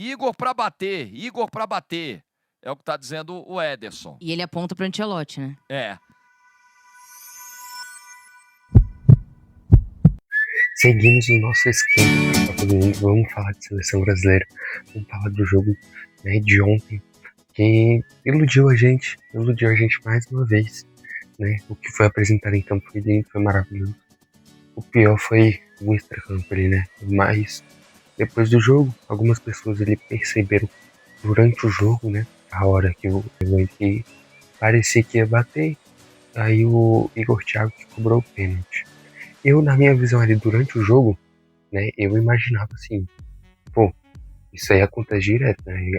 Igor pra bater, Igor pra bater. É o que tá dizendo o Ederson. E ele aponta pro Ancelotti, né? É. Seguimos o nosso esquema para Copa do Mundo. Vamos falar de seleção brasileira. Vamos falar do jogo, né, de ontem, que iludiu a gente mais uma vez, né? O que foi apresentado em campo foi maravilhoso. O pior foi o extracampo ali, né? Mas depois do jogo, algumas pessoas ali perceberam durante o jogo, né? A hora que o que parecia que ia bater, aí o Igor Thiago que cobrou o pênalti. Eu, na minha visão ali durante o jogo, né? Eu imaginava assim, pô, isso aí acontece direto, né?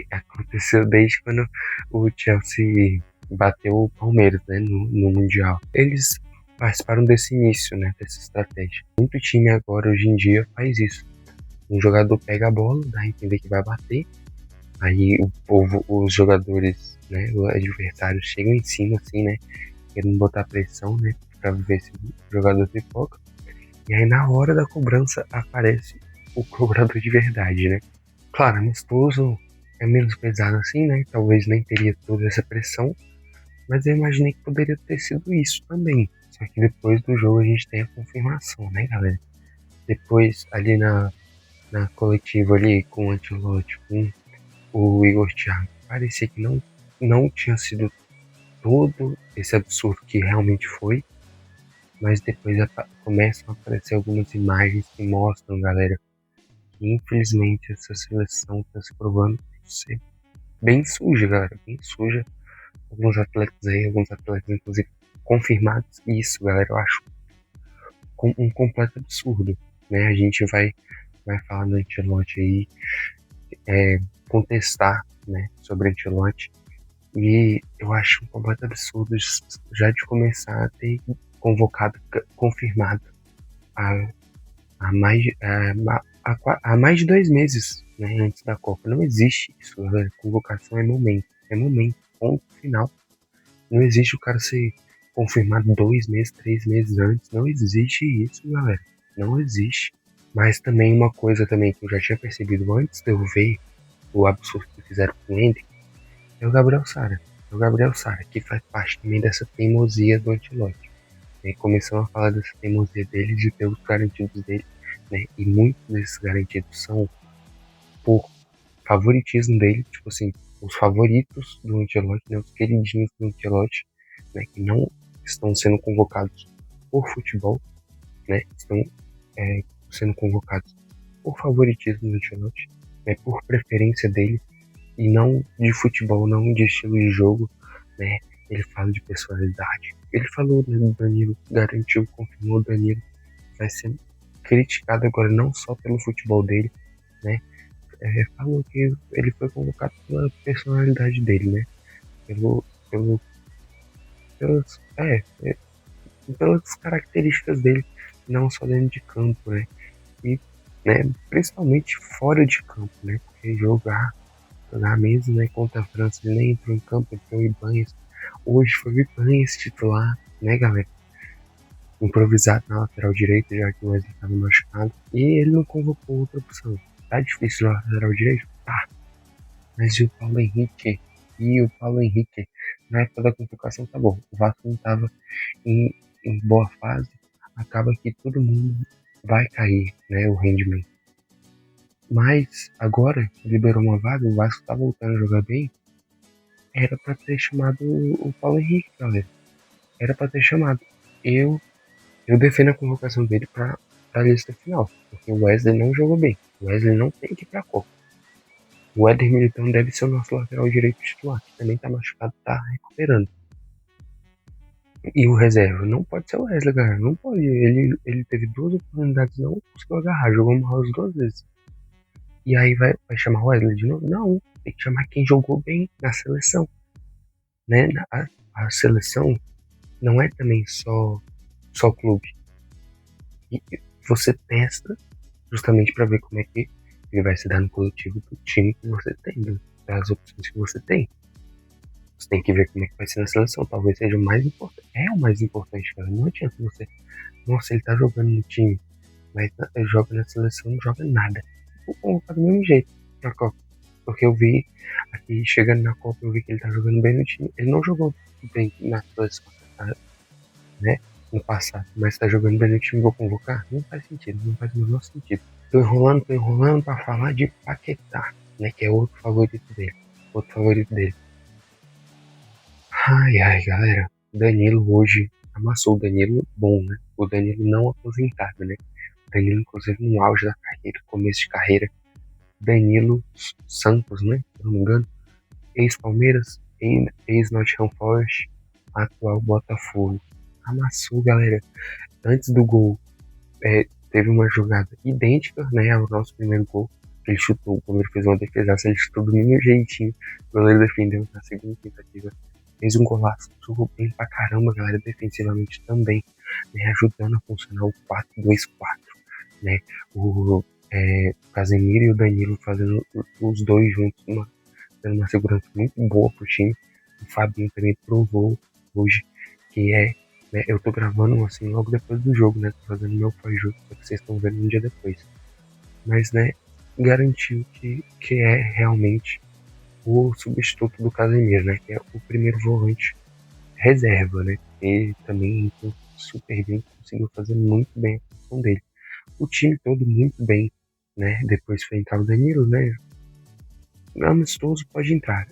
Aconteceu desde quando o Chelsea bateu o Palmeiras, né, no Mundial. Eles participaram desse início, né, dessa estratégia. Muito time agora, hoje em dia, faz isso. Um jogador pega a bola, dá a entender que vai bater, aí os jogadores, né, os adversários chegam em cima, assim, né, querendo botar pressão, né, pra ver se o jogador pipoca. E aí na hora da cobrança aparece o cobrador de verdade, né. Claro, amistoso é menos pesado assim, né? Talvez nem teria toda essa pressão, mas eu imaginei que poderia ter sido isso também. Só que depois do jogo a gente tem a confirmação, né, galera? Depois, ali na coletiva ali com o Ancelotti, com o Igor Thiago, parecia que não tinha sido todo esse absurdo que realmente foi, mas depois começam a aparecer algumas imagens que mostram, galera, que infelizmente essa seleção está se provando ser bem suja, galera, bem suja. Alguns atletas inclusive confirmados. Isso, galera, eu acho um completo absurdo, né? A gente vai falar do Ancelotti aí, contestar, né, sobre Ancelotti, e eu acho um completo absurdo já de começar a ter convocado, confirmado há mais de 2 meses, né, antes da Copa. Não existe isso, galera. Convocação é momento, ponto final. Não existe o cara ser confirmado 2 meses, 3 meses antes. Não existe isso, galera. Não existe. Mas também uma coisa também que eu já tinha percebido antes de eu ver o absurdo que fizeram com ele é o Gabriel Sara. É o Gabriel Sara, que faz parte também dessa teimosia do Ancelotti. E começamos a falar dessa teimosia dele, de ter os garantidos dele, né? E muitos desses garantidos são por favoritismo dele, tipo assim, os favoritos do Ancelotti, né, os queridinhos do Ancelotti, né, que não estão sendo convocados por futebol, né, estão sendo convocados por favoritismo do Ancelotti, né, por preferência dele, e não de futebol, não de estilo de jogo, né. Ele fala de personalidade. Ele falou, né, do Danilo, garantiu, confirmou o Danilo, vai ser criticado agora não só pelo futebol dele, né, falou que ele foi convocado pela personalidade dele, né? Pelo, pelo, pelas, pelas características dele, não só dentro de campo, né? E, né, principalmente fora de campo, né? Porque jogar mesmo, né? Contra a França, ele nem entrou em campo, entrou o Ibanez. Hoje foi o Ibanez titular, né, galera? Improvisado na lateral direita, já que o Wesley estava machucado. E ele não convocou outra opção. Tá difícil na lateral direito? Tá. Mas e o Paulo Henrique? Na época da convocação tá bom. O Vasco não tava em boa fase. Acaba que todo mundo vai cair, né? O rendimento. Mas agora liberou uma vaga, o Vasco tá voltando a jogar bem. Era pra ter chamado o Paulo Henrique, galera. Era pra ter chamado. Eu defendo a convocação dele pra lista final. Porque o Wesley não jogou bem. O Wesley não tem que ir pra Copa. O Éder Militão deve ser o nosso lateral direito titular, que também tá machucado, tá recuperando. E o reserva não pode ser o Wesley, galera. Não pode. Ele teve 2 oportunidades, não conseguiu agarrar, jogou mal as 2 vezes. E aí vai chamar o Wesley de novo? Não, tem que chamar quem jogou bem na seleção. Né? A seleção não é também só clube. E você testa justamente para ver como é que ele vai se dar no coletivo do time que você tem, das opções que você tem. Você tem que ver como é que vai ser na seleção. Talvez seja o mais importante. É o mais importante, cara. Não adianta você. Nossa, ele tá jogando no time, mas joga na seleção, não joga nada. vou convocar do mesmo jeito na Copa. Porque eu vi aqui, chegando na Copa, eu vi que ele tá jogando bem no time. Ele não jogou bem na seleção, né? No passado, mas tá jogando bem no time, vou convocar? Não faz sentido, não faz o menor sentido. Tô enrolando pra falar de Paquetá, né? Que é outro favorito dele. Outro favorito dele. Ai, galera. Danilo hoje amassou. O Danilo bom, né? O Danilo não aposentado, né? Danilo, inclusive, no auge da carreira, começo de carreira. Danilo Santos, né? Se não me engano. Ex-Palmeiras, ex-Nottingham Forest, atual Botafogo. Amassou, galera. Antes do gol, teve uma jogada idêntica, né, ao nosso primeiro gol. Ele chutou, o goleiro fez uma defesaça, ele chutou do mesmo jeitinho. O goleiro defendeu na segunda tentativa. Fez um golaço, jogou bem pra caramba, galera, defensivamente também, né, ajudando a funcionar o 4-2-4, né, o Casemiro e o Danilo fazendo os dois juntos, dando uma segurança muito boa pro time. O Fabinho também provou hoje que né, eu tô gravando assim logo depois do jogo, né, tô fazendo meu pós-jogo, que vocês estão vendo um dia depois. Mas, né, garantiu que é realmente o substituto do Casemiro, né, que é o primeiro volante reserva, né, ele também super bem, conseguiu fazer muito bem a função dele. O time todo muito bem, né, depois foi entrar o Danilo, né, amistoso pode entrar.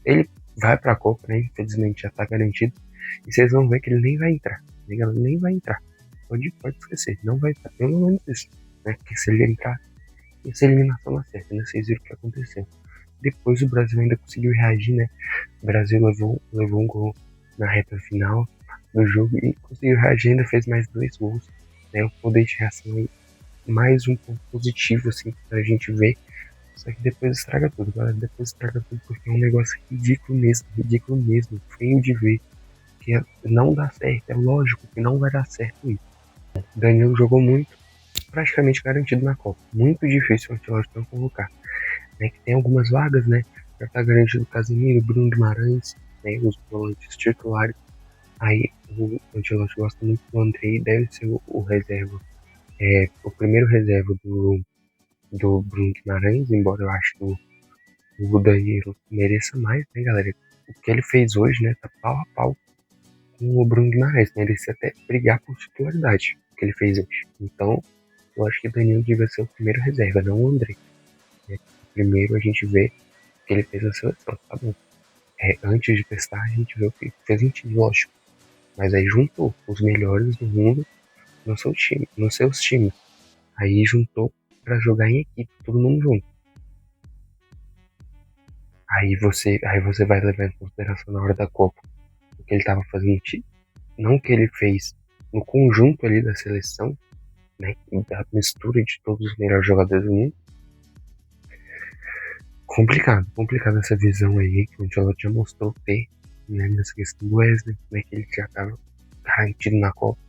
Ele vai pra Copa, né, infelizmente já tá garantido, e vocês vão ver que ele nem vai entrar, nem vai entrar. Pode esquecer, não vai entrar, pelo menos isso, né, porque se ele entrar, essa eliminação na certa, né, vocês viram o que aconteceu. Depois o Brasil ainda conseguiu reagir, né, o Brasil levou um gol na reta final do jogo e conseguiu reagir, ainda fez mais 2 gols, né, o poder de reação aí, mais um ponto positivo, assim, pra gente ver. Só que depois estraga tudo, galera. Depois estraga tudo porque é um negócio ridículo mesmo, feio de ver. Que não dá certo, é lógico que não vai dar certo isso. Danilo jogou muito, praticamente garantido na Copa. Muito difícil o Ancelotti não convocar. Né, que tem algumas vagas, né? Já tá garantido o Casemiro, Bruno Guimarães, né, os volantes titulares. Aí o Ancelotti gosta muito do Andrei, deve ser o reserva. O primeiro reserva do Bruno Guimarães, embora eu acho que o Danilo mereça mais, né, galera? O que ele fez hoje, né, tá pau a pau com o Bruno Guimarães, merecia até brigar por titularidade, o que ele fez hoje. Então, eu acho que o Danilo devia ser o primeiro reserva, não o André. Né? Primeiro a gente vê o que ele fez na seleção, tá bom? Antes de testar, a gente vê o que fez em time, lógico. Mas aí juntou os melhores do mundo no seu time, nos seus times. Aí juntou pra jogar em equipe, todo mundo junto. Aí você vai levar em consideração na hora da Copa o que ele estava fazendo, não o que ele fez no conjunto ali da seleção, né, da mistura de todos os melhores jogadores do mundo. Complicado essa visão aí que o Ancelotti já mostrou ter, né, nessa questão do Wesley, né, que ele já estava garantido na Copa.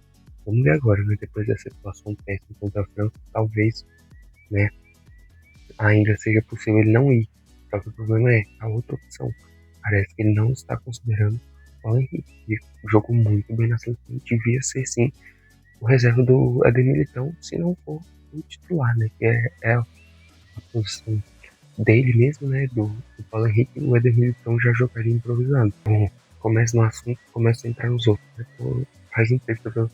Vamos ver agora, né, depois dessa situação péssima contra a França, talvez, né, ainda seja possível ele não ir. Só que o problema é a outra opção. Parece que ele não está considerando o Paulo Henrique, que jogou muito bem na seleção. Devia ser, sim, o reserva do Éder Militão, se não for o titular, né? Que é a posição dele mesmo, né? Do Paulo Henrique. O Éder Militão já jogaria improvisado. Bom, começa no assunto, começa a entrar nos outros. Né? Faz um tempo que eu tô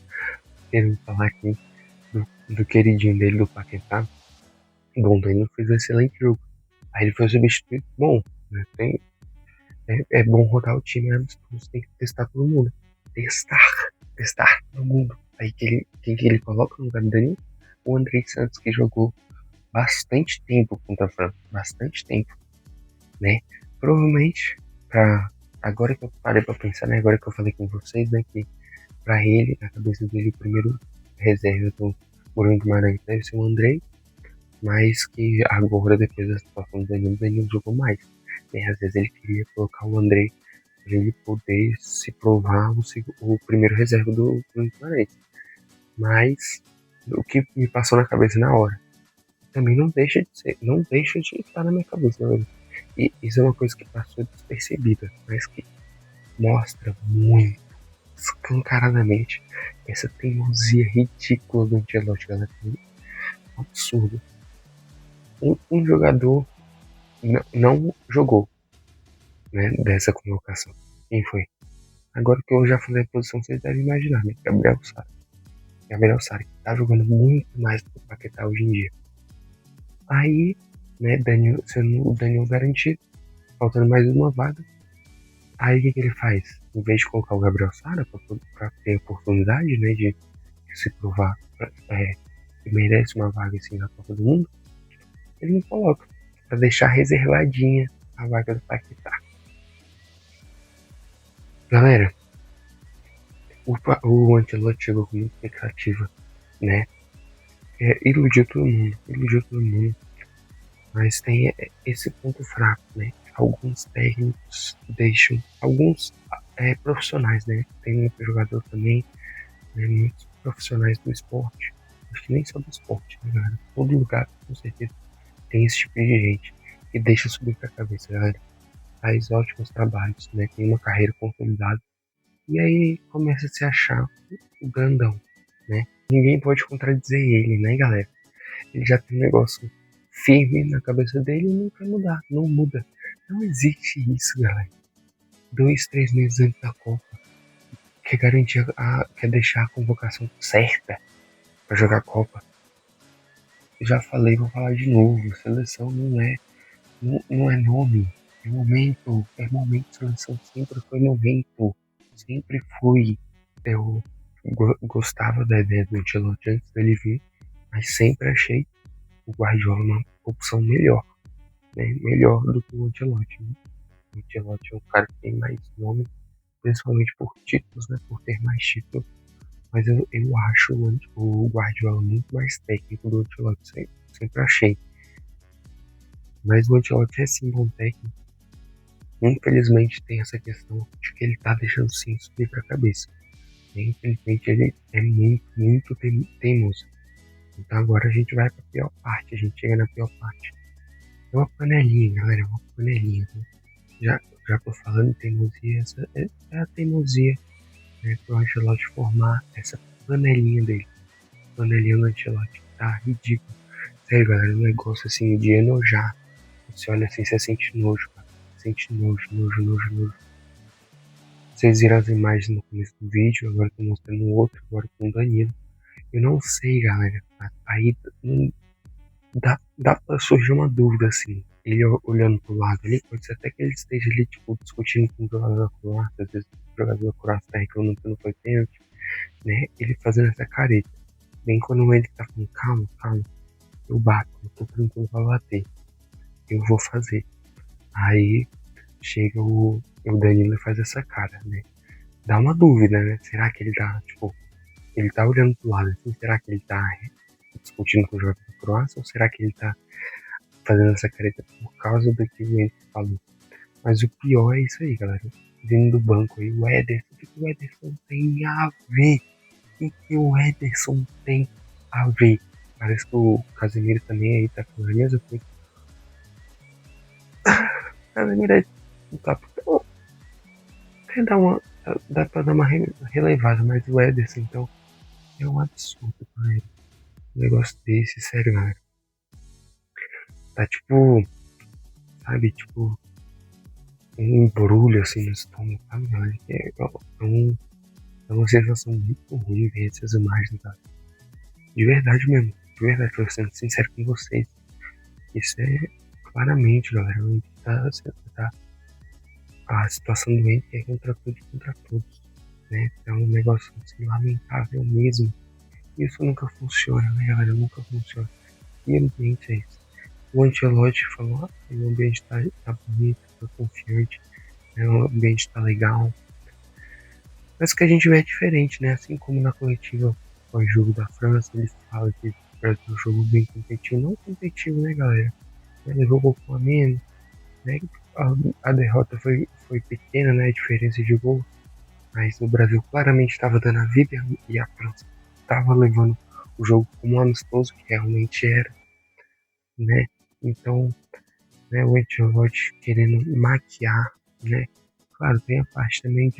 querendo falar aqui do queridinho dele, do Paquetá. Bom, Danilo fez um excelente jogo. Aí ele foi substituído. Bom, né? É bom rodar o time, né? Você tem que testar todo mundo. Testar todo mundo. Aí quem que ele coloca no lugar do Danilo? O Andrei Santos, que jogou bastante tempo contra a França. Bastante tempo, né? Provavelmente, agora que eu parei pra pensar, né? Agora que eu falei com vocês, né? Que pra ele, na cabeça dele, o primeiro reserva do Bruno Guimarães deve ser o Andrei. Mas que agora, depois da situação do Danilo, o Danilo jogou mais. Né? Às vezes ele queria colocar o André para ele poder se provar o primeiro reserva do Guimarães. Mas o que me passou na cabeça na hora também não deixa de estar na minha cabeça, velho. E isso é uma coisa que passou despercebida, mas que mostra muito escancaradamente essa teimosia ridícula do Ancelotti, galera. É um absurdo. Um jogador não jogou, né, dessa convocação. Quem foi? Agora que eu já falei a posição, vocês devem imaginar, né? Gabriel Sara. Gabriel Sara, que tá jogando muito mais do que o Paquetá hoje em dia. Aí, né, Daniel, sendo o Daniel garantido, faltando mais uma vaga. Aí o que ele faz? Em vez de colocar o Gabriel Sara pra ter oportunidade, né, de se provar que merece uma vaga assim na Copa do Mundo, ele não coloca. Pra deixar reservadinha a vaga do Paquetá. Galera, o Ancelotti chegou com muita expectativa, né? Iludiu todo mundo. Mas tem esse ponto fraco, né? Alguns técnicos deixam, alguns profissionais, né? Tem muito jogador também, né? Muitos profissionais do esporte. Acho que nem só do esporte, né, galera? Todo lugar, com certeza, tem esse tipo de gente que deixa subir pra cabeça, galera. Faz ótimos trabalhos, né? Tem uma carreira consolidada. E aí começa a se achar o grandão, né? Ninguém pode contradizer ele, né, galera? Ele já tem um negócio firme na cabeça dele e não quer mudar, não muda. Não existe isso, galera. 2, 3 meses antes da Copa, quer garantir quer deixar a convocação certa para jogar a Copa. Eu já falei, vou falar de novo. Seleção não é nome, é momento. É momento. Seleção sempre foi momento, sempre foi. Eu gostava da ideia do Ancelotti antes dele vir, mas sempre achei o Guardiola uma opção melhor, né? Melhor do que o Ancelotti. Né? O Ancelotti é um cara que tem mais nome, principalmente por títulos, né? Por ter mais títulos. Mas eu acho o Guardiola muito mais técnico do Ancelotti, sempre achei. Mas o Ancelotti é sim bom técnico. Infelizmente tem essa questão de que ele tá deixando sim subir pra cabeça. Infelizmente ele é muito teimoso. Então agora a gente vai pra pior parte, a gente chega na pior parte. É uma panelinha, galera, é uma panelinha. Né? Já tô falando teimosia, essa é a teimosia, né, pro Ancelotti formar essa panelinha dele. Panelinha do Ancelotti, tá ridículo. Sério, galera, um negócio assim de enojar. Você olha assim, você sente nojo, cara. Sente nojo. Vocês viram as imagens no começo do vídeo, agora tô mostrando outro, agora com o Danilo. Eu não sei, galera, aí dá pra surgir uma dúvida assim. Ele olhando pro lado ali, pode ser até que ele esteja ali, tipo, discutindo com o jogador da Croácia, às vezes o jogador da Croácia tá reclamando que não foi pênalti, né? Ele fazendo essa careta. Bem quando ele tá falando, calma, eu bato, eu tô tranquilo pra bater. Eu vou fazer. Aí chega o Danilo e faz essa cara, né? Dá uma dúvida, né? Será que ele tá, tipo, ele tá olhando pro lado assim, será que ele tá discutindo com o jogador da Croácia ou será que ele tá fazendo essa careta por causa do que o Ender falou? Mas o pior é isso aí, galera. Vindo do banco aí, o Ederson, o que o Ederson tem a ver? O que o Ederson tem a ver? Parece que o Casemiro também aí tá falando a mesma coisa. Casemiro é um papo. Dá pra dar uma relevada, mas o Ederson, então, é um absurdo pra ele. Um negócio desse, sério, galera. Tá tipo, sabe, tipo, um embrulho assim no estômago, sabe, galera? É uma sensação muito ruim ver essas imagens, tá? De verdade mesmo, de verdade, tô sendo sincero com vocês. Isso é claramente, galera, tá, a situação do Ender é contra tudo e contra todos, né? É um negócio assim, lamentável mesmo. Isso nunca funciona, né, galera? Nunca funciona. E ambiente é isso. O Ancelotti falou, o ambiente tá bonito, tá confiante, né? O ambiente tá legal. Mas o que a gente vê é diferente, né? Assim como na coletiva pós-jogo da França, ele fala que o Brasil jogou bem competitivo. Não competitivo, né, galera? Ele jogou com a menos, né? A derrota foi pequena, né? A diferença de gol. Mas o Brasil claramente estava dando a vida e a França estava levando o jogo como um amistoso, que realmente era, né? Então, né, o Ancelotti querendo maquiar, né? Claro, tem a parte também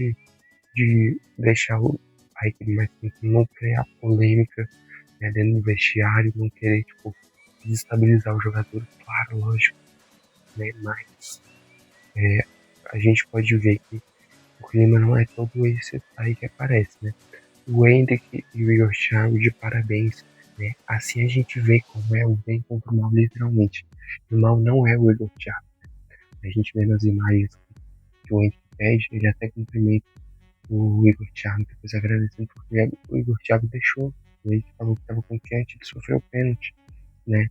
de deixar a equipe mais tempo, não criar polêmica, né, dentro do vestiário, não querer, tipo, desestabilizar o jogador, claro, lógico, né? Mas a gente pode ver que o clima não é todo esse aí que aparece, né? O Hendrick e o Igor Thiago de parabéns, né? Assim a gente vê como é o bem contra o mal, literalmente. O mal não é o Igor Thiago. A gente vê nas imagens que o Hendrick pede, ele até cumprimenta o Igor Thiago, depois agradecendo porque o Igor Thiago deixou. Ele falou que estava confiante, ele sofreu o pênalti, né?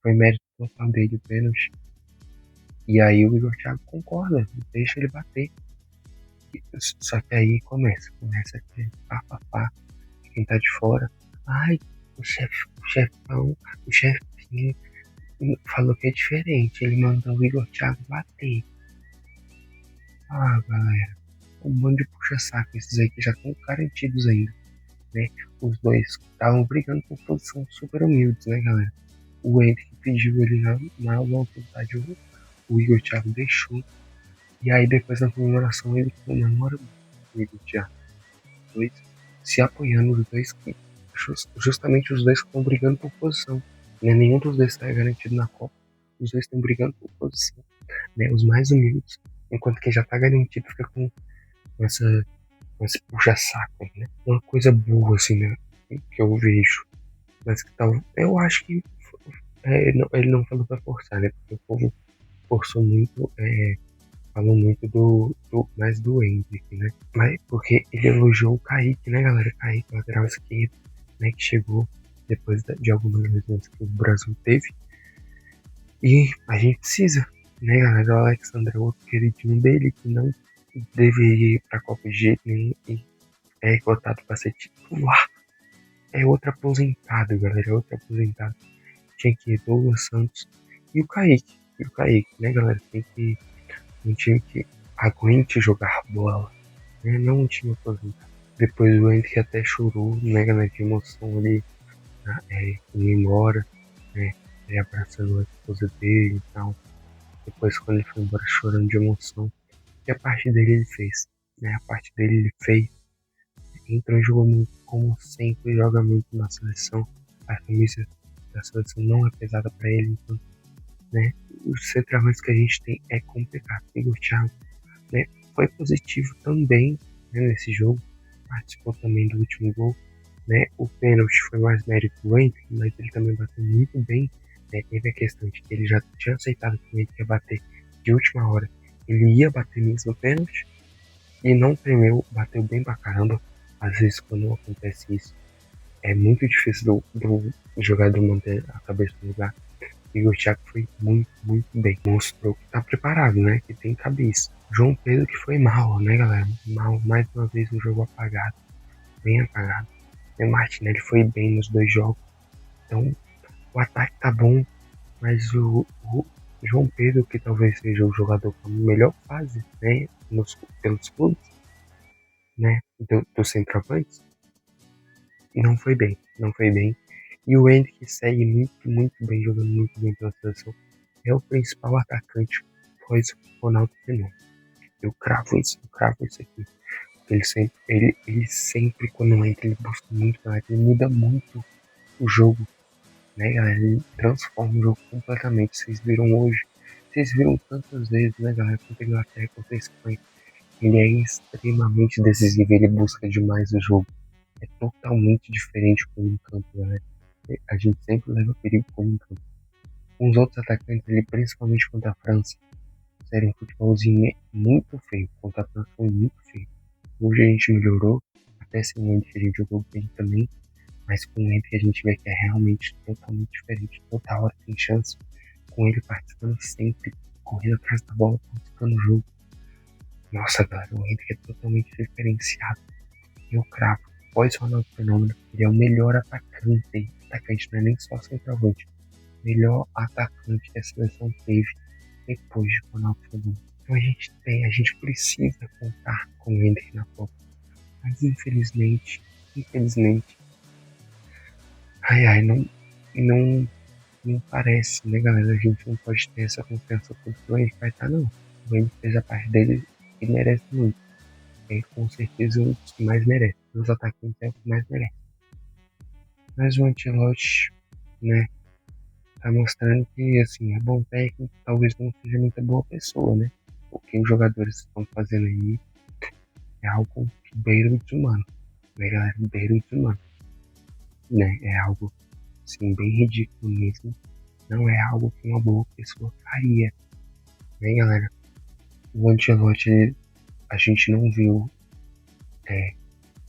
Foi mérito total dele o pênalti. E aí o Igor Thiago concorda, deixa ele bater. Só que aí começa a ter pá, quem tá de fora. Ai, o chefão, o chefinho falou que é diferente. Ele mandou o Igor Thiago bater. Ah, galera, um bando de puxa-saco. Esses aí que já estão garantidos ainda, né? Os dois estavam brigando por posição super humildes, né, galera? O Henrique pediu ele na vontade, o Igor Thiago deixou. E aí depois na comemoração ele comemora o Igor Thiago. Os dois se apoiando, os dois que justamente os dois que estão brigando por posição. Né? Nenhum dos dois está garantido na Copa. Os dois estão brigando por posição. Né? Os mais humildes. Enquanto quem já está garantido fica essa, com esse puxa-saco. Né? Uma coisa boa, assim, né? Que eu vejo. Mas que tal. Eu acho que ele não falou pra forçar, né? Porque o povo forçou muito. Falou muito mais do Hendrick, né? Mas porque ele elogiou o Kaique, né, galera? Kaique, lateral esquerdo, né? Que chegou depois de algumas lesões que o Brasil teve. E a gente precisa, né, galera? O Alexandre é outro queridinho dele que não deveria ir pra Copa de jeito nenhum e é cotado pra ser titular. É outro aposentado, galera. É outro aposentado. Tinha que ir Douglas Santos e o Kaique. E o Kaique, né, galera? Tem que um time que aguente jogar bola, né? Não um time aposentado. Depois o Henrique até chorou, né, galera, de emoção ali, né, indo embora, né? Ele abraçando a esposa dele e tal. Depois quando ele foi embora chorando de emoção. E a parte dele ele fez, né? A parte dele ele fez. Entrou e jogou muito, como sempre, joga muito na seleção. A camisa da seleção não é pesada para ele, então, né? Os centroavantes que a gente tem é complicado. Igor Thiago, né? Foi positivo também, né, nesse jogo, participou também do último gol, né? O pênalti foi mais mérito do Hendrick, mas ele também bateu muito bem, né? Teve a questão de que ele já tinha aceitado que o Hendrick ia bater de última hora, ele ia bater mesmo o pênalti e não tremeu, bateu bem pra caramba. Às vezes quando acontece isso é muito difícil do jogador manter a cabeça no lugar. E o Thiago foi muito bem. Mostrou que tá preparado, né? Que tem cabeça. João Pedro que foi mal, né, galera? Mal, mais uma vez um jogo apagado. Bem apagado. E o Martinelli foi bem nos dois jogos. Então, o ataque tá bom. Mas o João Pedro, que talvez seja o jogador com a melhor fase, né? Pelos clubes, né? Do centroavante, não foi bem. Não foi bem. E o Hendrick segue muito bem, jogando muito bem pela seleção. É o principal atacante após o Ronaldo Fenômeno. Eu cravo isso aqui. Ele sempre, quando entra, ele busca muito mais, ele muda muito o jogo, né, galera? Ele transforma o jogo completamente. Vocês viram hoje, vocês viram tantas vezes, né, galera? Contra a Inglaterra, contra a Espanha. Ele é extremamente decisivo, ele busca demais o jogo. É totalmente diferente com o campo, galera. A gente sempre leva perigo com o campo. Com os outros atacantes ali, principalmente contra a França, sério, um futebolzinho muito feio. Contra a França foi muito feio. Hoje a gente melhorou, até sem o Ender a gente jogou bem também, mas com o Ender a gente vê que é realmente totalmente diferente. Toda hora tem chance, com ele participando sempre, correndo atrás da bola, participando do jogo. Nossa, galera, o Ender é totalmente diferenciado. Eu cravo, após o Ronaldo Fenômeno, ele é o melhor atacante. Atacante não é nem só centroavante. Melhor atacante que a seleção teve depois de Ronaldo Fenômeno. Então a gente precisa contar com o Ender na Copa. Mas infelizmente, não parece, né, galera? A gente não pode ter essa confiança toda que o Ender vai estar, não. O Ender fez a parte dele e merece muito. É com certeza um dos que mais merece. Os atacantes é o que mais merece. Mas o Ancelotti, né, tá mostrando que, assim, é bom técnico, talvez não seja muita boa pessoa, né? O que os jogadores estão fazendo aí é algo que beira o desumano, né, galera? Beira o desumano, né? É algo, assim, bem ridículo mesmo. Não é algo que uma boa pessoa faria, né, galera? O Ancelotti, a gente não viu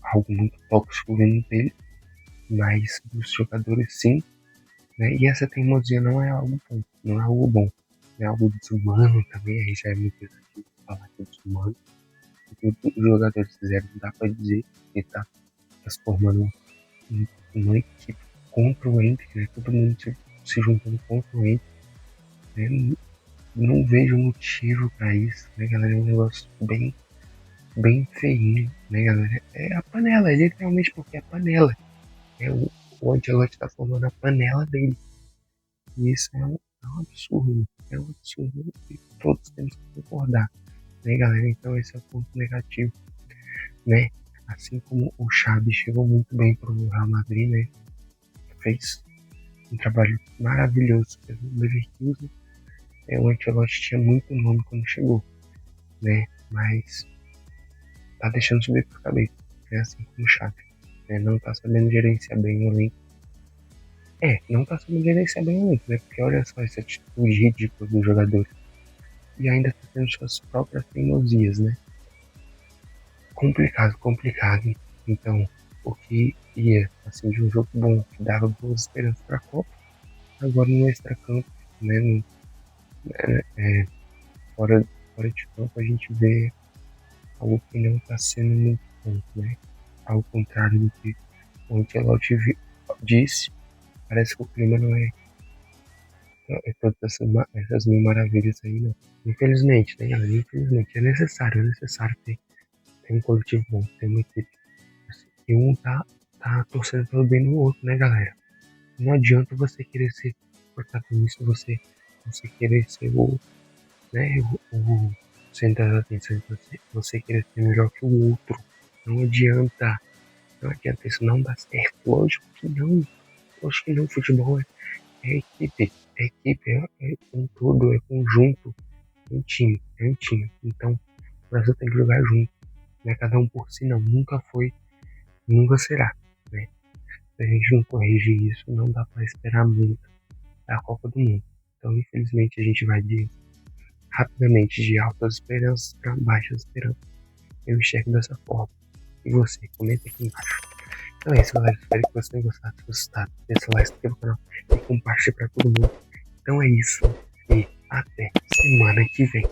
algo muito tóxico vindo dele, mas dos jogadores sim, né? E essa teimosia não é algo bom, não é algo bom. É algo desumano também, aí já é muito exagero falar que é desumano. O que os jogadores fizeram, não dá pra dizer que tá transformando uma equipe contra o Ender, né? Todo mundo se juntando contra o Ender, né? Não vejo motivo pra isso, né, galera? É um negócio bem feinho, né, galera? É a panela, é literalmente porque é a panela. É o Ancelotti tá formando a panela dele. E isso é um absurdo, é um absurdo. E todos temos que concordar, né, galera? Então esse é o ponto negativo, né? Assim como o Xabi chegou muito bem pro Real Madrid, né? Fez um trabalho maravilhoso pelo Leverkusen. O Ancelotti tinha muito nome quando chegou, né? Mas tá deixando subir por cabeça, né? Assim como o Xavi, né? Não tá sabendo gerenciar bem o elenco. Não tá sabendo gerenciar bem o elenco, né? Porque olha só essa atitude ridícula dos jogadores. E ainda tá tendo suas próprias teimosias, né? Complicado, complicado. Então, o que ia, assim, de um jogo bom, que dava boas esperanças pra Copa, agora no extracampo, né? Fora, fora de campo, a gente vê algo que não tá sendo muito bom, né? Ao contrário do que o Ancelotti disse, parece que o clima não é todas essas mil maravilhas aí, não. Infelizmente, né, galera? Infelizmente, é necessário ter um coletivo bom, ter uma equipe. Assim, e um tá torcendo pelo bem do outro, né, galera? Não adianta você querer ser protagonista, você querer ser né, o centro da atenção, você querer ser melhor que o outro. Não adianta. Não adianta, isso não dá certo. Lógico que não. Lógico que não. Futebol é equipe. É equipe, é um todo, é conjunto. É um time. É um time. Então, o Brasil tem que jogar junto. Não é cada um por si, não. Nunca foi, nunca será. Né? Se a gente não corrigir isso, não dá para esperar muito da Copa do Mundo. Então, infelizmente, a gente vai rapidamente de altas esperanças para baixas esperanças. Eu enxergo dessa forma. E você? Comenta aqui embaixo. Então é isso, galera. Espero que vocês tenham gostado. Se gostar, deixa o like, se inscreva no canal e compartilhe para todo mundo. Então é isso. E até semana que vem.